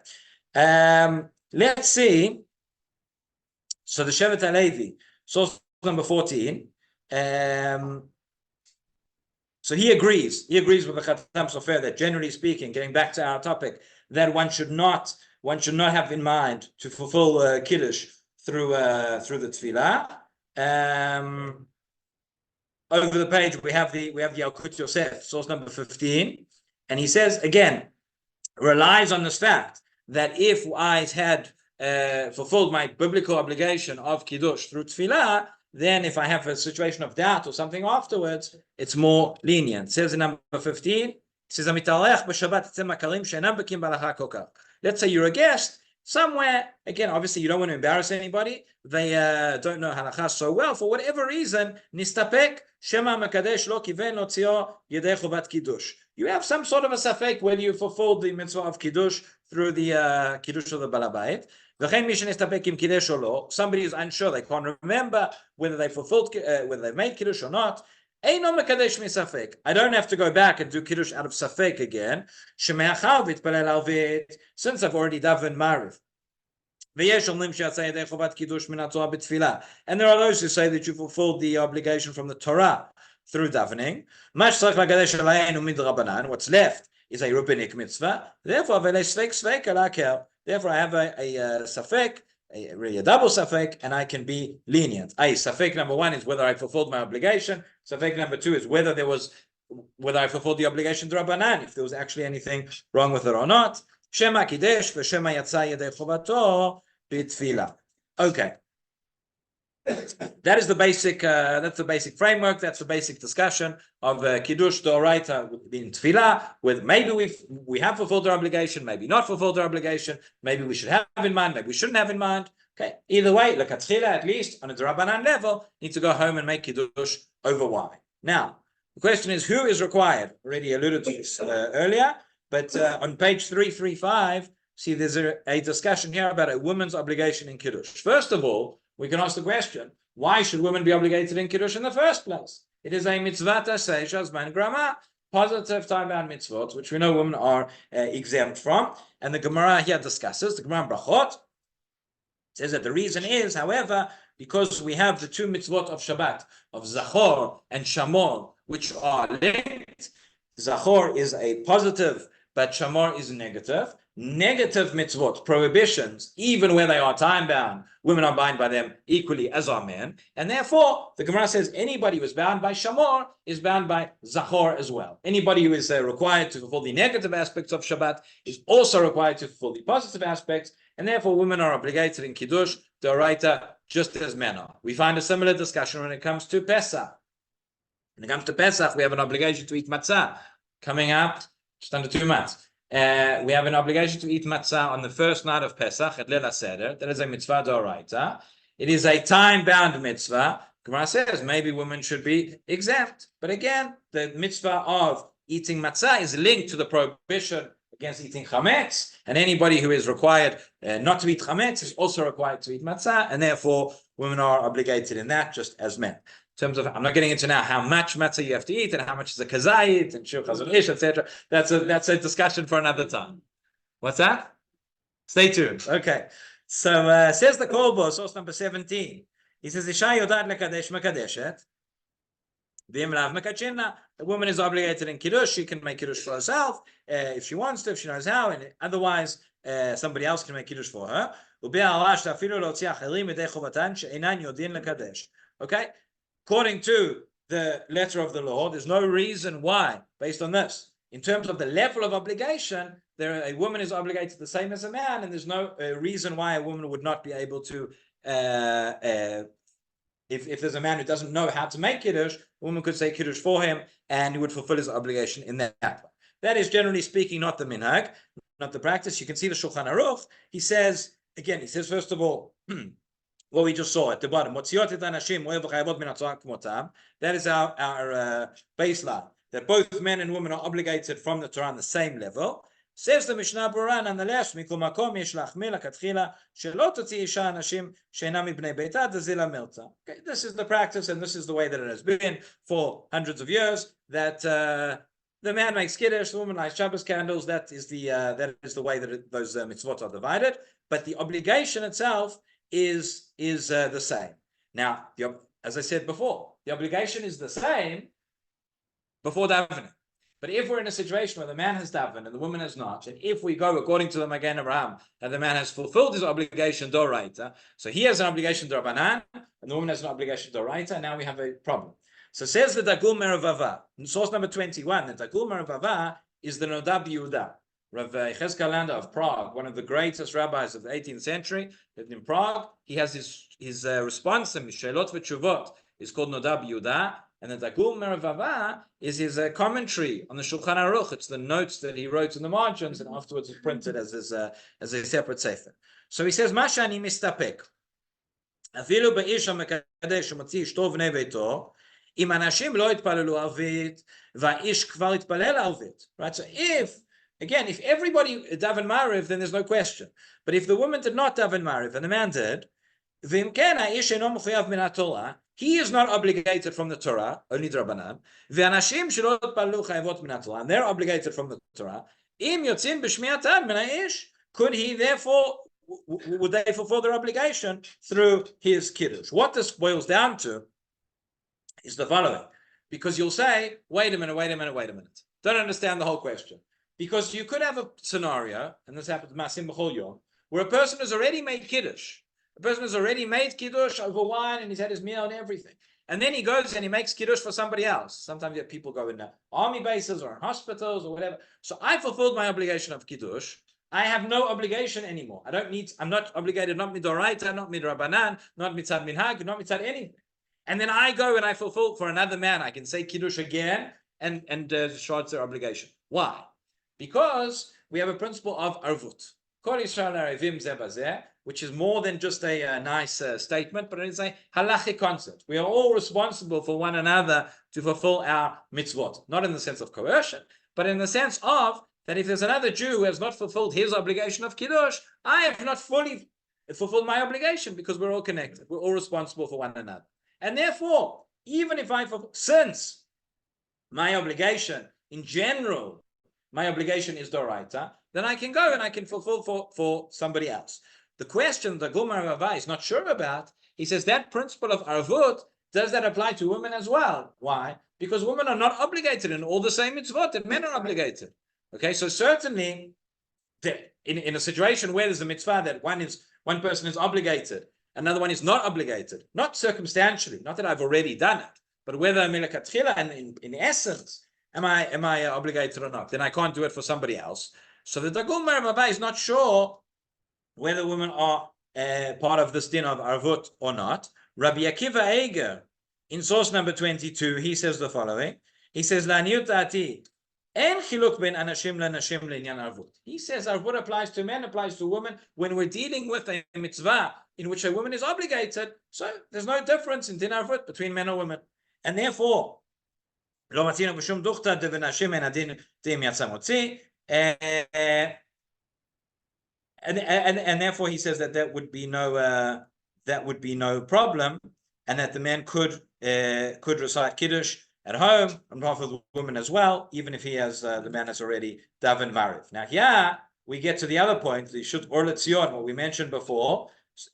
Let's see. So the Shevet HaLevi, source number 14. So he agrees with the Chatam Sofer that, generally speaking, getting back to our topic, that one should not have in mind to fulfill Kiddush through the Tefillah. Over the page we have the Yalkut Yosef, source number 15, and he says again, relies on this fact that if I had fulfilled my biblical obligation of Kiddush through Tefillah, then if I have a situation of doubt or something afterwards, it's more lenient. It says in number 15, it says, let's say you're a guest somewhere, again, obviously you don't want to embarrass anybody, they don't know halakha so well, for whatever reason, nistapek, shema makadesh lo kiven lo tzio yedei chovat kiddush. You have some sort of a safek whether you fulfilled the mitzvah of kiddush through the kiddush of the balabait. Somebody is unsure, they can't remember whether they fulfilled, whether they've made kiddush or not. I don't have to go back and do kiddush out of safek again. Since I've already davened mariv. And there are those who say that you fulfilled the obligation from the Torah through davening. What's left is a rabbinic mitzvah. Therefore, I have a safek, a double safek, and I can be lenient. Safek number one is whether I fulfilled my obligation. Safek number two is whether I fulfilled the obligation to Rabbanan, if there was actually anything wrong with it or not. Shema Kiddush v'Shema Yatsa Yedei Chovato b'Tefillah. Okay. That is the basic. That's the basic framework. That's the basic discussion of Kiddush D'Oraita in Tefillah. With maybe we have fulfilled our obligation, maybe not fulfilled our obligation. Maybe we should have in mind, maybe we shouldn't have in mind. Okay. Either way, look at Tefillah, at least on a D'Rabbanan level, need to go home and make Kiddush over why. Now, the question is, who is required? Already alluded to this earlier, but on page 335, see there's a discussion here about a woman's obligation in Kiddush. First of all, we can ask the question, why should women be obligated in Kiddush in the first place? It is a mitzvah tasei shazman grama, positive time-bound mitzvot, which we know women are exempt from. And the Gemara here discusses, the Gemara in Brachot says that the reason is, however, because we have the two mitzvot of Shabbat, of Zachor and Shamor, which are linked. Zachor is a positive, but Shamor is negative. Negative mitzvot, prohibitions, even where they are time-bound, women are bound by them equally as are men. And therefore, the Gemara says anybody who is bound by Shamor is bound by Zachor as well. Anybody who is required to fulfill the negative aspects of Shabbat is also required to fulfill the positive aspects. And therefore, women are obligated in Kiddush, D'Oraita, just as men are. We find a similar discussion when it comes to Pesach. When it comes to Pesach, we have an obligation to eat matzah. Coming up, just under 2 months. We have an obligation to eat matzah on the first night of Pesach at Leil HaSeder. That is a mitzvah d'oraita. It is a time-bound mitzvah. Gemara says maybe women should be exempt. But again, the mitzvah of eating matzah is linked to the prohibition against eating chametz. And anybody who is required not to eat chametz is also required to eat matzah. And therefore, women are obligated in that just as men. In terms of, I'm not getting into now how much matzah you have to eat and how much is a kazayit and shur chazon ish, etc. That's a discussion for another time. What's that? Stay tuned. Okay. So says the Kolbo, source number 17. He says, Isha yodad lekadesh makadeshet. V'imlav makachina. The woman is obligated in kiddush. She can make kiddush for herself if she wants to, if she knows how, and otherwise somebody else can make kiddush for her. Okay. According to the letter of the law, there's no reason why, based on this, in terms of the level of obligation, a woman is obligated the same as a man, and there's no reason why a woman would not be able to, if there's a man who doesn't know how to make Kiddush, a woman could say Kiddush for him, and he would fulfill his obligation in that way. That is, generally speaking, not the minhag, not the practice. You can see the Shulchan Aruch. He says, first of all, what we just saw at the bottom, that is our baseline, that both men and women are obligated from the Torah on the same level. Says the Mishnah Berurah, nonetheless, okay, this is the practice, and this is the way that it has been for hundreds of years, that the man makes Kiddush, the woman lights Shabbos candles. That is the way that those mitzvot are divided. But the obligation itself is the same. Now, as I said before, the obligation is the same before davening. But if we're in a situation where the man has davened and the woman has not, and if we go according to the Magen Abraham, and the man has fulfilled his obligation d'oraita, so he has an obligation d'Rabbanan, and the woman has an obligation d'oraita, now we have a problem. So says the Dagul Meravava, in source number 21, the Dagul Meravava is the Nodab Yehuda. Rav Cheskel Landa of Prague, one of the greatest rabbis of the 18th century, lived in Prague. He has his response to Mishelot v'Tshuvot is called Nodab Yudah, and the Dagul Meravava is his commentary on the Shulchan Aruch. It's the notes that he wrote in the margins, and afterwards it's printed as a separate sefer. So he says, "Masha ani mistapek, afilu be'ish hamekadesh u'motzi ishto v'nei beito, im anashim lo yitpalelu arvit, va'ish kvar yitpalel arvit." Right. So if everybody daven mariv, then there's no question. But if the woman did not daven mariv and the man did, v'im ken ha'ish eno mechuyav min haTorah, he is not obligated from the Torah, only Drabanan. V'anashim shelo yitpalelu chayavot min haTorah, and they're obligated from the Torah. Im yotzin b'shmiatan min ha'ish, could he therefore, would they fulfill their obligation through his kiddush? What this boils down to is the following. Because you'll say, wait a minute. Don't understand the whole question. Because you could have a scenario, and this happens Masim B'chol Yom, where a person has already made kiddush. A person has already made kiddush over wine, and he's had his meal and everything. And then he goes and he makes kiddush for somebody else. Sometimes people go in army bases or in hospitals or whatever. So I fulfilled my obligation of kiddush. I have no obligation anymore. I'm not obligated, not midoraita, not midrabanan, not mitzad minhag, not mitzad anything. And then I go and I fulfill for another man. I can say kiddush again and discharge their obligation. Why? Because we have a principle of arvut. Kol Yisrael arevim zeh bazeh, which is more than just a nice statement, but it's a halachic concept. We are all responsible for one another to fulfill our mitzvot. Not in the sense of coercion, but in the sense of that if there's another Jew who has not fulfilled his obligation of kiddush, I have not fully fulfilled my obligation, because we're all connected. We're all responsible for one another. And therefore, even if since my obligation in general, my obligation is doraita, then I can go and I can fulfill for somebody else. The question the Gumar Rava is not sure about, he says that principle of arvut, does that apply to women as well? Why? Because women are not obligated in all the same mitzvot that men are obligated. Okay, so certainly in a situation where there's a mitzvah that one person is obligated, another one is not obligated, not circumstantially, not that I've already done it, but whether milakatchila and in essence, am I obligated or not? Then I can't do it for somebody else. So the Dagul Merabah is not sure whether women are part of this din of arvut or not. Rabbi Akiva Eiger, in source number 22, he says the following. He says, "La'niyut da'ati, en chiluk ben anashim le'nashim le'inyan arvut." He says arvut applies to men, applies to women. When we're dealing with a mitzvah in which a woman is obligated, so there's no difference in din arvut between men or women. And therefore, lo matzino b'shum duchta de v'nashim en adin tim yatzamotzi. And therefore he says that would be no problem, and that the man could recite kiddush at home on behalf of the woman as well, even if the man has already daven mariv. Now here we get to the other point, the shut or letzion, what we mentioned before,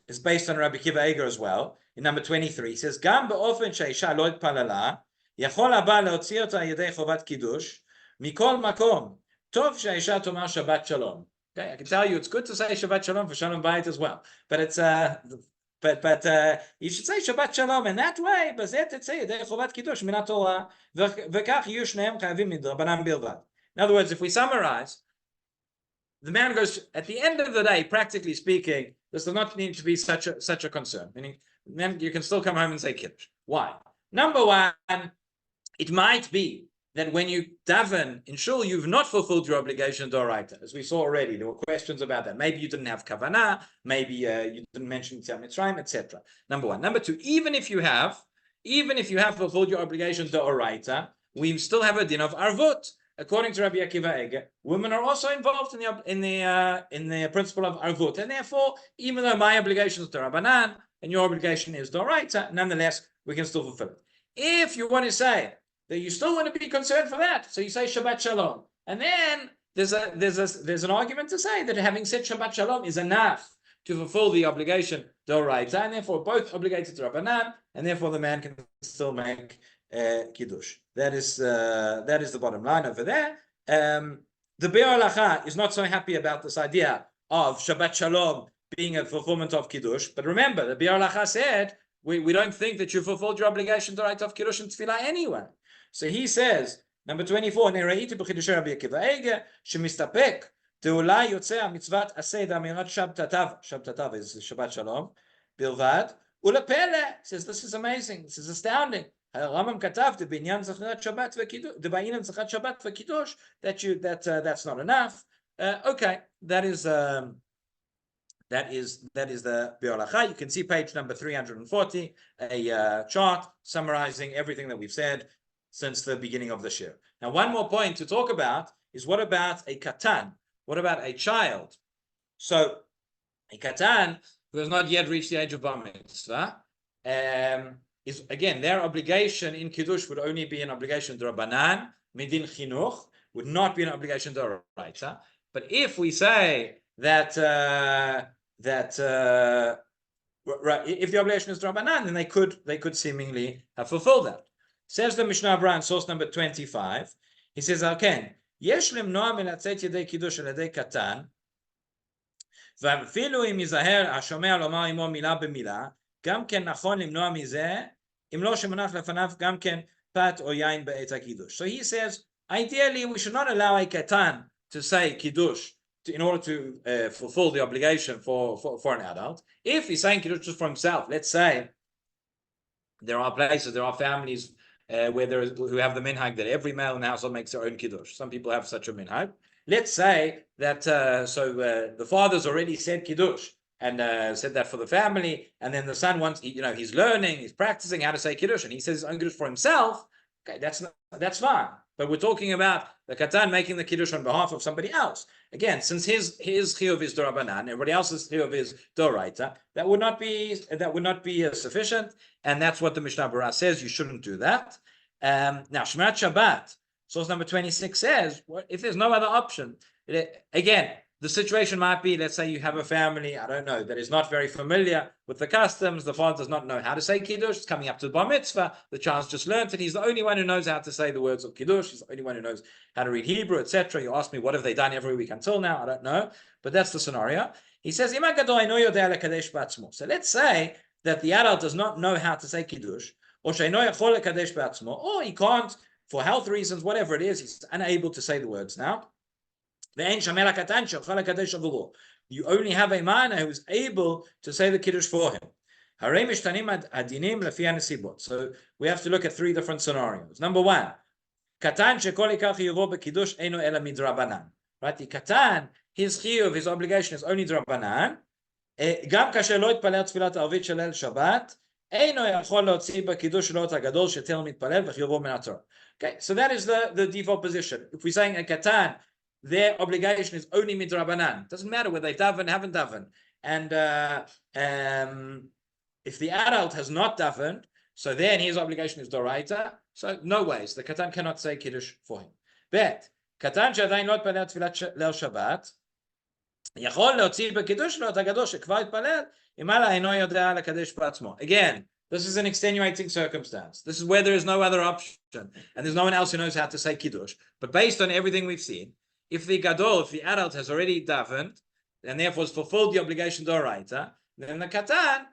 is based on Rabbi Kiva Eger as well. In number 23, he says, "Gam be'ofen she'isha lo itpalala, yachol haba leotzi ota yedei chovat kiddush, mikol makom, tov she'isha tomar Shabbat Shalom." Okay, I can tell you it's good to say Shabbat Shalom for Shalom Bayit as well, but it's but you should say Shabbat Shalom in that way. In other words, if we summarize, the man goes at the end of the day, practically speaking, this does not need to be such a concern. Meaning, then you can still come home and say Kiddush. Why? Number one, it might be that when you daven in shul, you've not fulfilled your obligation d'oraita. As we saw already, there were questions about that. Maybe you didn't have kavanah, maybe you didn't mention Tzam Mitzrayim, etc. Number one. Number two, even if you have fulfilled your obligation d'oraita, we still have a din of arvut. According to Rabbi Akiva Eger, women are also involved in the principle of arvut, and therefore, even though my obligation is d'Rabbanan and your obligation is d'oraita, nonetheless, we can still fulfill it. If you want to say that you still want to be concerned for that, so you say Shabbat Shalom, and then there's an argument to say that having said Shabbat Shalom is enough to fulfill the obligation d'oraita, and therefore both obligated to Rabbanan, and therefore the man can still make kiddush. That is the bottom line over there. The Be'er Halacha is not so happy about this idea of Shabbat Shalom being a fulfillment of kiddush, but remember the Be'er Halacha said we don't think that you fulfilled your obligation d'oraita of kiddush and tefillah anyway. So he says, number 24, Nereiti b'chidushei Rabbi Akiva Eiger, shemistapek De'ulai yotzei mitzvat aseh da'amirat Shabtatav is Shabbat Shalom, bilvad, ulepele, says this is amazing, this is astounding. Rambam katav debinyan zachat Shabbat v'kiddush, debayinan zachat Shabbat v'kiddush, that's not enough. Okay, that is the Bi'olacha. You can see page number 340, a chart summarizing everything that we've said since the beginning of the shir. Now, one more point to talk about is what about a katan? What about a child? So, a katan who has not yet reached the age of bar mitzvah, is again their obligation in kiddush would only be an obligation to Rabbanan, midin chinuch, would not be an obligation to Oraita. But if we say that if the obligation is Rabbanan, then they could seemingly have fulfilled that. Says the Mishnah Brand, source number 25. He says, "Okay, yesh lemnoa milatzet yedei kiddush al yedei katan, ואפילו אם יזהר השומע לומר עמו מילה במילה, גם כן נכון למנוע מזה, אם לא שמונח לפניו גם כן פת או יין בעת הקידוש." So he says, ideally we should not allow a katan to say kiddush in order to fulfill the obligation for an adult. If he's saying kiddush just for himself, let's say there are families who have the minhag that every male in the household makes their own kiddush. Some people have such a minhag. Let's say that the father's already said kiddush and said that for the family, and then the son wants, he's learning, he's practicing how to say kiddush, and he says his own kiddush for himself. Okay, that's fine. But we're talking about the katan making the kiddush on behalf of somebody else. Again, since his chiyuv is Rabbanan, everybody else's chiyuv is Doraita, that would not be sufficient, and that's what the Mishnah Berurah says. You shouldn't do that. Now, Shmirat Shabbat, source number 26 says, if there's no other option, again, the situation might be, let's say you have a family, I don't know, that is not very familiar with the customs. The father does not know how to say Kiddush. It's coming up to the bar mitzvah. The child's just learned it. He's the only one who knows how to say the words of Kiddush. He's the only one who knows how to read Hebrew, etc. You ask me, what have they done every week until now? I don't know. But that's the scenario. He says, so let's say that the adult does not know how to say Kiddush, or he can't, for health reasons, whatever it is, he's unable to say the words now. You only have a minor who is able to say the Kiddush for him. So we have to look at three different scenarios. Number one, right? The katan, his chiyuv, his obligation is only drabanan. Okay, so that is the default position. If we're saying a katan, their obligation is only midrabanan. Doesn't matter whether they've davened, haven't davened. And if the adult has not davened, so then his obligation is doraita. So no ways, the katan cannot say kiddush for him. But katan שעדיין לא התפלל תפילת ליל שבת, יכול להוציא בקידוש לו את הקדוש שכבר התפלל, אם הלאה אינו יודע לקדש בעצמו. Again, this is an extenuating circumstance. This is where there is no other option, and there's no one else who knows how to say kiddush. But based on everything we've seen, if the adult has already davened, and therefore has fulfilled the obligation doraita, then the katan,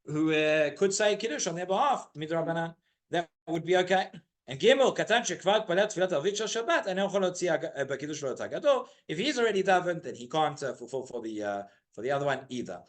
who could say kiddush on their behalf, midrabanan, that would be okay. And gimel, katan shekvar palet tfilat arvit shel Shabbat, and יכול להוציא בקידוש לו את הגדול. If he's already davened, then he can't fulfill for the other one either.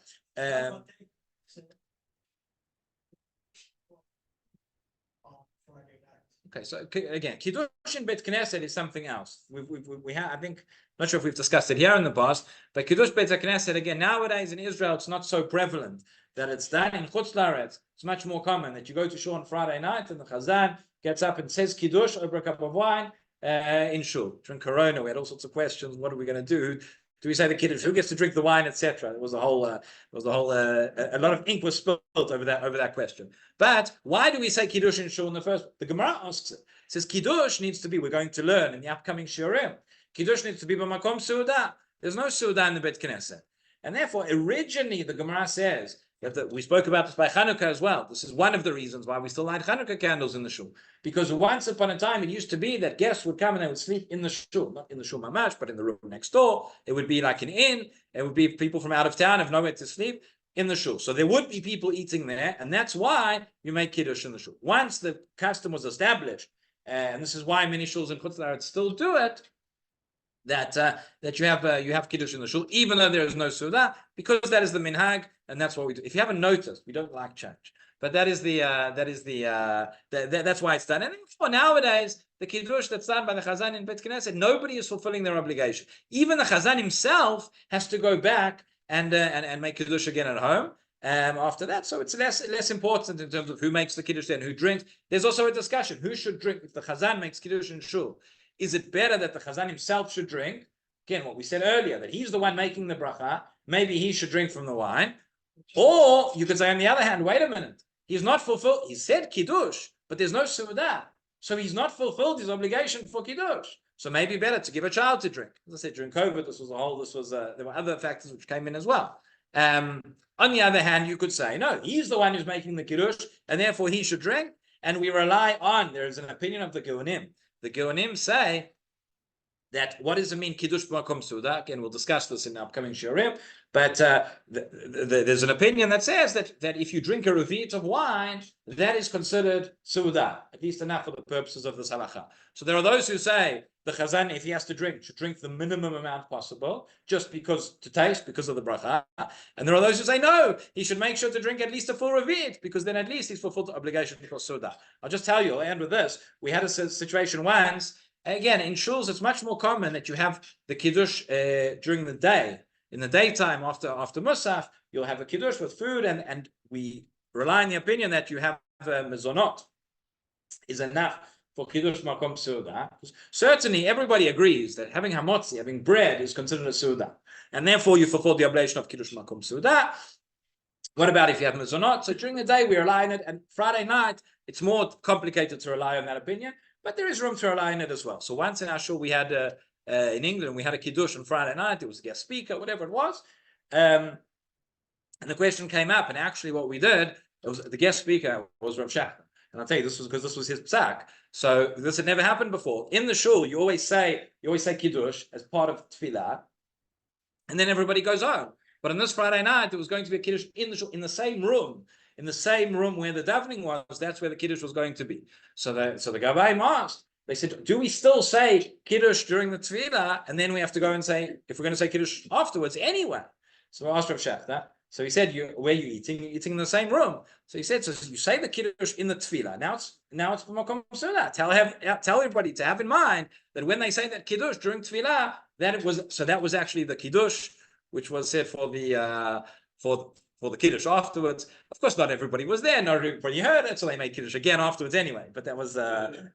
Okay, so again, Kiddush in Beit Knesset is something else. We have, I think, not sure if we've discussed it here in the past, but Kiddush Beit Knesset, again, nowadays in Israel, it's not so prevalent that it's done. In Chutz La'aretz, it's much more common that you go to shul on Friday night and the Chazan gets up and says Kiddush over a cup of wine in shul. During Corona, we had all sorts of questions. What are we going to do? Do we say the Kiddush? Who gets to drink the wine, etc.? It was a lot of ink was spilled over that question. But why do we say Kiddush in shul in the first? The Gemara asks it. It says Kiddush needs to be. We're going to learn in the upcoming shiurim. Kiddush needs to be b'makom su'udah. There's no su'udah in the Beit Knesset, and therefore originally the Gemara says that we spoke about this by Chanukah as well. This is one of the reasons why we still light Chanukah candles in the shul, because once upon a time it used to be that guests would come and they would sleep in the shul, not in the shul mamash, but in the room next door. It would be like an inn. It would be people from out of town have nowhere to sleep in the shul. So there would be people eating there, and that's why you make Kiddush in the shul. Once the custom was established, and this is why many shuls in Chutz La'aretz still do it, that you have Kiddush in the shul, even though there is no Suda, because that is the minhag, and that's what we do. If you haven't noticed, we don't like change. But that's why it's done. And for nowadays, the Kiddush that's done by the Chazan in Bet Knesset, nobody is fulfilling their obligation. Even the Chazan himself has to go back and make Kiddush again at home. After that, so it's less important in terms of who makes the Kiddush and who drinks. There's also a discussion, who should drink if the Chazan makes Kiddush in shul. Is it better that the Chazan himself should drink? Again, what we said earlier, that he's the one making the bracha, maybe he should drink from the wine. Or you could say, on the other hand, wait a minute, he's not fulfilled, he said Kiddush, but there's no Suda. So he's not fulfilled his obligation for Kiddush. So maybe better to give a child to drink. As I said, during COVID, there were other factors which came in as well. On the other hand, you could say, no, he's the one who's making the Kiddush, and therefore he should drink, and we rely on, there is an opinion of the Geonim. The Geonim say that, what does it mean, Kiddush b'makom Suda? Again, we'll discuss this in the upcoming Shiurim, but there's an opinion that says that if you drink a revi'it of wine, that is considered Suda, at least enough for the purposes of this halacha. So there are those who say, the Chazan, if he has to drink, should drink the minimum amount possible, just because of the bracha. And there are those who say, no, he should make sure to drink at least a full revi'it, because then at least he's fulfilled the obligation for Suda. I'll just tell you, I'll end with this. We had a situation once, again, in shuls, it's much more common that you have the Kiddush during the day. In the daytime, after Musaf, you'll have a Kiddush with food, and we rely on the opinion that you have mezonot is enough for Kiddush Makom Suda. Certainly, everybody agrees that having hamotzi, having bread, is considered a Suda. And therefore, you fulfill the oblation of Kiddush Makom Suda. What about if you have mezonot? So during the day, we rely on it, and Friday night, it's more complicated to rely on that opinion, but there is room to rely on it as well. So once in our shul, we had, in England, we had a Kiddush on Friday night. It was a guest speaker, whatever it was. And the question came up, and actually what we did, the guest speaker was Rav Shachar. And I'll tell you, this was because this was his psak. So this had never happened before. In the shul, you always say Kiddush as part of tefillah, and then everybody goes on. But on this Friday night, there was going to be a Kiddush in the shul, in the same room where the davening was. That's where the Kiddush was going to be. So the Gabbaim asked, they said, do we still say Kiddush during the tefillah, and then we have to go and say, if we're going to say Kiddush afterwards anyway? So I asked Rav Shachar. So he said, where are you eating? You're eating in the same room. So he said, so you say the Kiddush in the tefillah. Now it's b'makom suda. Tell everybody to have in mind that when they say that Kiddush during tefillah, that was actually the Kiddush, which was said for the Kiddush afterwards. Of course, not everybody was there. Not everybody heard it, so they made Kiddush again afterwards anyway. But that was that.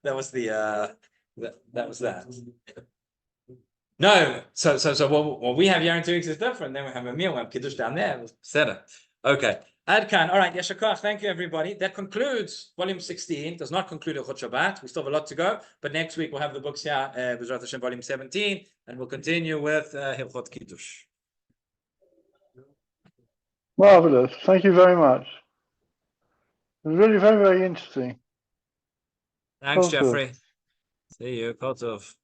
No, so what we have here in 2 weeks is different. Then we have a meal, we have Kiddush down there, etc. Okay. Adkan. All right, Yasher Koach. Thank you, everybody. That concludes volume 16. Does not conclude Hilchot Shabbat. We still have a lot to go. But next week we'll have the books here, B'ezrat Hashem, volume 17, and we'll continue with Hilchot Kiddush. Marvelous. Thank you very much. It was really very, very interesting. Thanks, Kol tov. Jeffrey. See you. Kol tov.